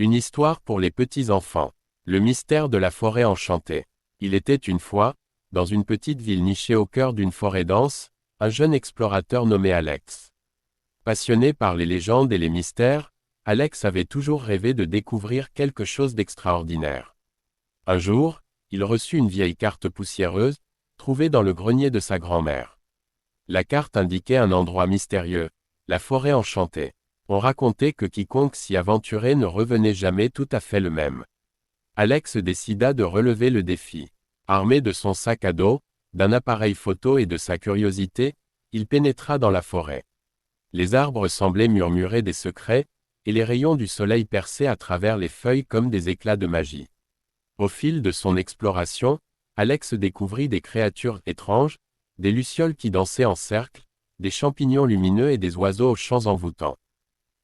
Une histoire pour les petits-enfants. Le mystère de la forêt enchantée. Il était une fois, dans une petite ville nichée au cœur d'une forêt dense, un jeune explorateur nommé Alex. Passionné par les légendes et les mystères, Alex avait toujours rêvé de découvrir quelque chose d'extraordinaire. Un jour, il reçut une vieille carte poussiéreuse, trouvée dans le grenier de sa grand-mère. La carte indiquait un endroit mystérieux, la forêt enchantée. On racontait que quiconque s'y aventurait ne revenait jamais tout à fait le même. Alex décida de relever le défi. Armé de son sac à dos, d'un appareil photo et de sa curiosité, il pénétra dans la forêt. Les arbres semblaient murmurer des secrets, et les rayons du soleil perçaient à travers les feuilles comme des éclats de magie. Au fil de son exploration, Alex découvrit des créatures étranges, des lucioles qui dansaient en cercle, des champignons lumineux et des oiseaux aux chants envoûtants.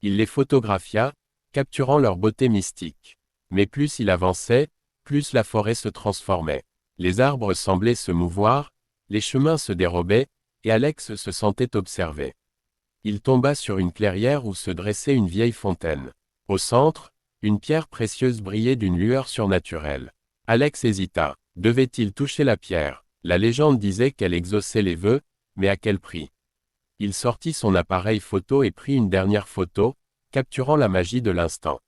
Il les photographia, capturant leur beauté mystique. Mais plus il avançait, plus la forêt se transformait. Les arbres semblaient se mouvoir, les chemins se dérobaient, et Alex se sentait observé. Il tomba sur une clairière où se dressait une vieille fontaine. Au centre, une pierre précieuse brillait d'une lueur surnaturelle. Alex hésita. Devait-il toucher la pierre? La légende disait qu'elle exauçait les vœux, mais à quel prix? Il sortit son appareil photo et prit une dernière photo, capturant la magie de l'instant.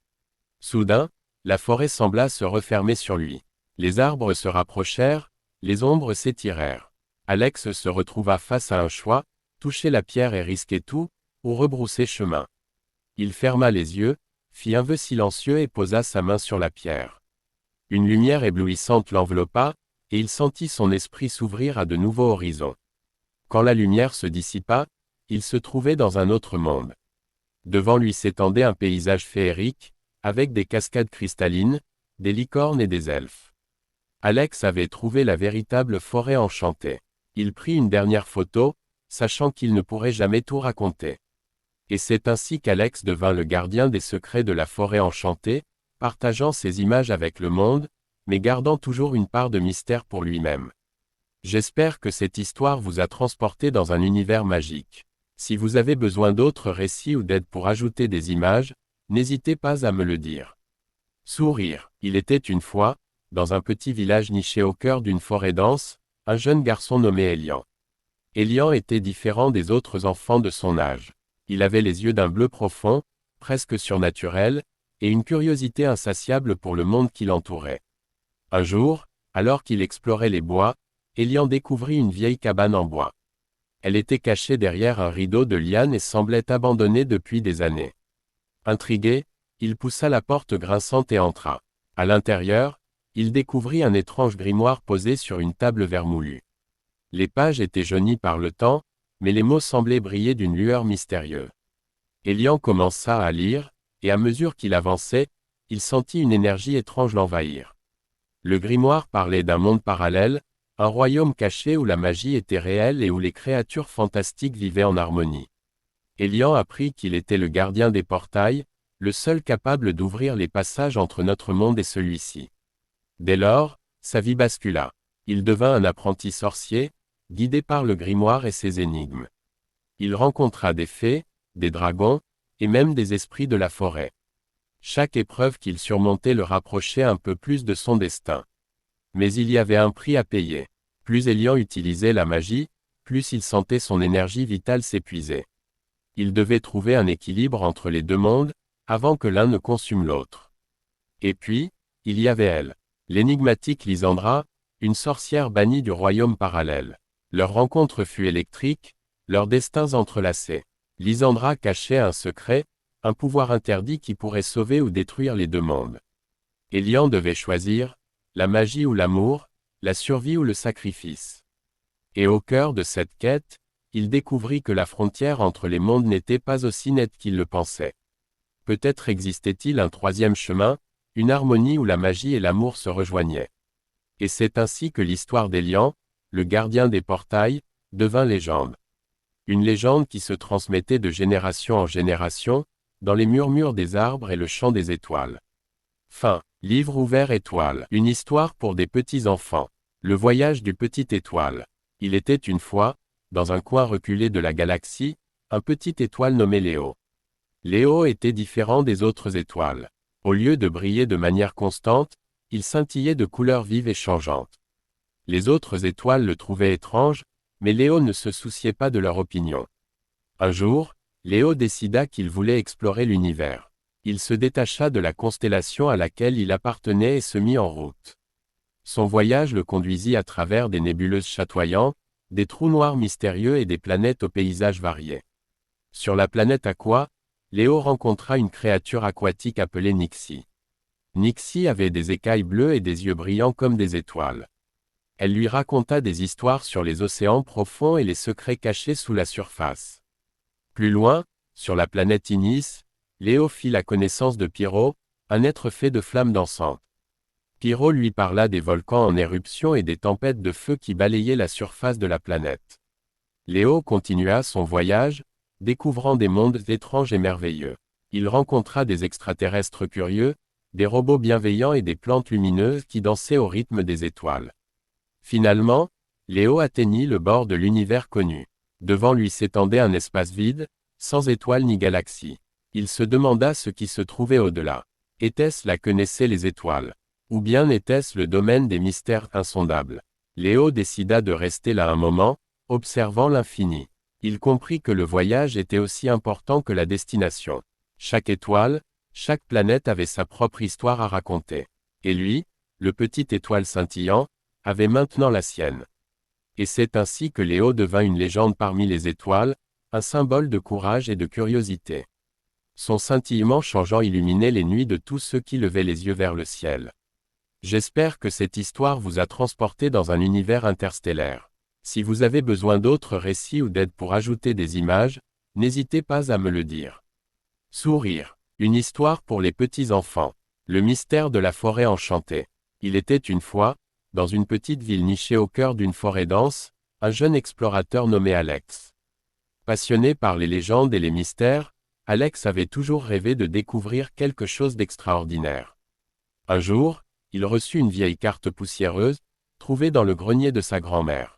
Soudain, la forêt sembla se refermer sur lui. Les arbres se rapprochèrent, les ombres s'étirèrent. Alex se retrouva face à un choix, toucher la pierre et risquer tout, ou rebrousser chemin. Il ferma les yeux, fit un vœu silencieux et posa sa main sur la pierre. Une lumière éblouissante l'enveloppa, et il sentit son esprit s'ouvrir à de nouveaux horizons. Quand la lumière se dissipa, il se trouvait dans un autre monde. Devant lui s'étendait un paysage féerique, avec des cascades cristallines, des licornes et des elfes. Alex avait trouvé la véritable forêt enchantée. Il prit une dernière photo, sachant qu'il ne pourrait jamais tout raconter. Et c'est ainsi qu'Alex devint le gardien des secrets de la forêt enchantée, partageant ses images avec le monde, mais gardant toujours une part de mystère pour lui-même. J'espère que cette histoire vous a transporté dans un univers magique. Si vous avez besoin d'autres récits ou d'aide pour ajouter des images, n'hésitez pas à me le dire. Sourire. Il était une fois, dans un petit village niché au cœur d'une forêt dense, un jeune garçon nommé Elian. Elian était différent des autres enfants de son âge. Il avait les yeux d'un bleu profond, presque surnaturel, et une curiosité insatiable pour le monde qui l'entourait. Un jour, alors qu'il explorait les bois, Elian découvrit une vieille cabane en bois. Elle était cachée derrière un rideau de lianes et semblait abandonnée depuis des années. Intrigué, il poussa la porte grinçante et entra. À l'intérieur, il découvrit un étrange grimoire posé sur une table vermoulue. Les pages étaient jaunies par le temps, mais les mots semblaient briller d'une lueur mystérieuse. Elian commença à lire, et à mesure qu'il avançait, il sentit une énergie étrange l'envahir. Le grimoire parlait d'un monde parallèle, un royaume caché où la magie était réelle et où les créatures fantastiques vivaient en harmonie. Elian apprit qu'il était le gardien des portails, le seul capable d'ouvrir les passages entre notre monde et celui-ci. Dès lors, sa vie bascula. Il devint un apprenti sorcier, guidé par le grimoire et ses énigmes. Il rencontra des fées, des dragons, et même des esprits de la forêt. Chaque épreuve qu'il surmontait le rapprochait un peu plus de son destin. Mais il y avait un prix à payer. Plus Elian utilisait la magie, plus il sentait son énergie vitale s'épuiser. Il devait trouver un équilibre entre les deux mondes, avant que l'un ne consume l'autre. Et puis, il y avait elle, l'énigmatique Lysandra, une sorcière bannie du royaume parallèle. Leur rencontre fut électrique, leurs destins entrelacés. Lysandra cachait un secret, un pouvoir interdit qui pourrait sauver ou détruire les deux mondes. Elian devait choisir, la magie ou l'amour, la survie ou le sacrifice. Et au cœur de cette quête, il découvrit que la frontière entre les mondes n'était pas aussi nette qu'il le pensait. Peut-être existait-il un troisième chemin, une harmonie où la magie et l'amour se rejoignaient. Et c'est ainsi que l'histoire d'Elian, le gardien des portails, devint légende. Une légende qui se transmettait de génération en génération, dans les murmures des arbres et le chant des étoiles. Fin. Livre ouvert étoile. Une histoire pour des petits enfants. Le voyage du petit étoile. Il était une fois, dans un coin reculé de la galaxie, un petit étoile nommé Léo. Léo était différent des autres étoiles. Au lieu de briller de manière constante, il scintillait de couleurs vives et changeantes. Les autres étoiles le trouvaient étrange, mais Léo ne se souciait pas de leur opinion. Un jour, Léo décida qu'il voulait explorer l'univers. Il se détacha de la constellation à laquelle il appartenait et se mit en route. Son voyage le conduisit à travers des nébuleuses chatoyantes, des trous noirs mystérieux et des planètes aux paysages variés. Sur la planète Aqua, Léo rencontra une créature aquatique appelée Nixie. Nixie avait des écailles bleues et des yeux brillants comme des étoiles. Elle lui raconta des histoires sur les océans profonds et les secrets cachés sous la surface. Plus loin, sur la planète Inis, Léo fit la connaissance de Pyro, un être fait de flammes dansantes. Pyro lui parla des volcans en éruption et des tempêtes de feu qui balayaient la surface de la planète. Léo continua son voyage, découvrant des mondes étranges et merveilleux. Il rencontra des extraterrestres curieux, des robots bienveillants et des plantes lumineuses qui dansaient au rythme des étoiles. Finalement, Léo atteignit le bord de l'univers connu. Devant lui s'étendait un espace vide, sans étoiles ni galaxies. Il se demanda ce qui se trouvait au-delà. Était-ce là que naissaient les étoiles? Ou bien était-ce le domaine des mystères insondables? Léo décida de rester là un moment, observant l'infini. Il comprit que le voyage était aussi important que la destination. Chaque étoile, chaque planète avait sa propre histoire à raconter. Et lui, le petit étoile scintillant, avait maintenant la sienne. Et c'est ainsi que Léo devint une légende parmi les étoiles, un symbole de courage et de curiosité. Son scintillement changeant illuminait les nuits de tous ceux qui levaient les yeux vers le ciel. J'espère que cette histoire vous a transporté dans un univers interstellaire. Si vous avez besoin d'autres récits ou d'aide pour ajouter des images, n'hésitez pas à me le dire. Sourire. Une histoire pour les petits enfants. Le mystère de la forêt enchantée. Il était une fois, dans une petite ville nichée au cœur d'une forêt dense, un jeune explorateur nommé Alex. Passionné par les légendes et les mystères, Alex avait toujours rêvé de découvrir quelque chose d'extraordinaire. Un jour, il reçut une vieille carte poussiéreuse, trouvée dans le grenier de sa grand-mère.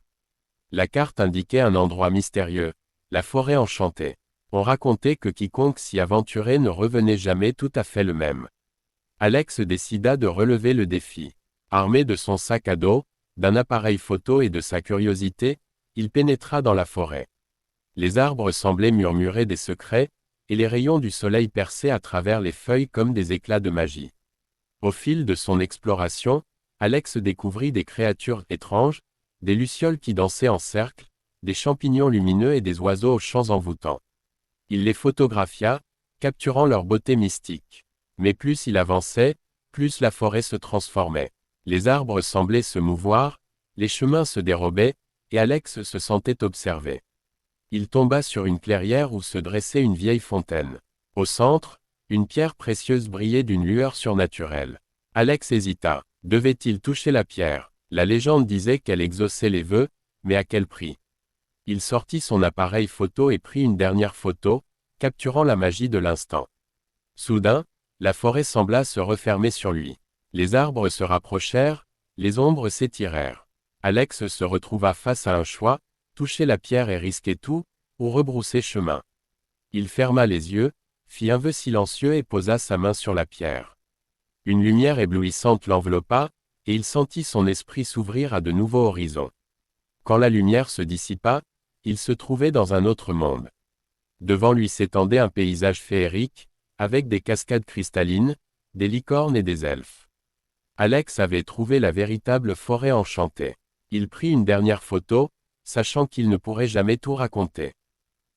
La carte indiquait un endroit mystérieux, la forêt enchantée. On racontait que quiconque s'y aventurait ne revenait jamais tout à fait le même. Alex décida de relever le défi. Armé de son sac à dos, d'un appareil photo et de sa curiosité, il pénétra dans la forêt. Les arbres semblaient murmurer des secrets, et les rayons du soleil perçaient à travers les feuilles comme des éclats de magie. Au fil de son exploration, Alex découvrit des créatures étranges, des lucioles qui dansaient en cercle, des champignons lumineux et des oiseaux aux chants envoûtants. Il les photographia, capturant leur beauté mystique. Mais plus il avançait, plus la forêt se transformait. Les arbres semblaient se mouvoir, les chemins se dérobaient, et Alex se sentait observé. Il tomba sur une clairière où se dressait une vieille fontaine. Au centre, une pierre précieuse brillait d'une lueur surnaturelle. Alex hésita. Devait-il toucher la pierre? La légende disait qu'elle exauçait les vœux, mais à quel prix? Il sortit son appareil photo et prit une dernière photo, capturant la magie de l'instant. Soudain, la forêt sembla se refermer sur lui. Les arbres se rapprochèrent, les ombres s'étirèrent. Alex se retrouva face à un choix, toucher la pierre et risquer tout, ou rebrousser chemin. Il ferma les yeux, fit un vœu silencieux et posa sa main sur la pierre. Une lumière éblouissante l'enveloppa, et il sentit son esprit s'ouvrir à de nouveaux horizons. Quand la lumière se dissipa, il se trouvait dans un autre monde. Devant lui s'étendait un paysage féerique, avec des cascades cristallines, des licornes et des elfes. Alex avait trouvé la véritable forêt enchantée. Il prit une dernière photo, sachant qu'il ne pourrait jamais tout raconter.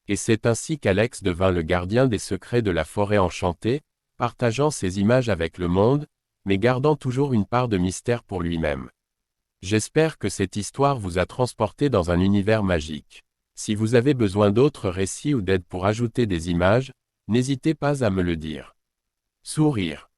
Et c'est ainsi qu'Alex devint le gardien des secrets de la forêt enchantée, partageant ses images avec le monde, mais gardant toujours une part de mystère pour lui-même. J'espère que cette histoire vous a transporté dans un univers magique. Si vous avez besoin d'autres récits ou d'aide pour ajouter des images, n'hésitez pas à me le dire. Sourire.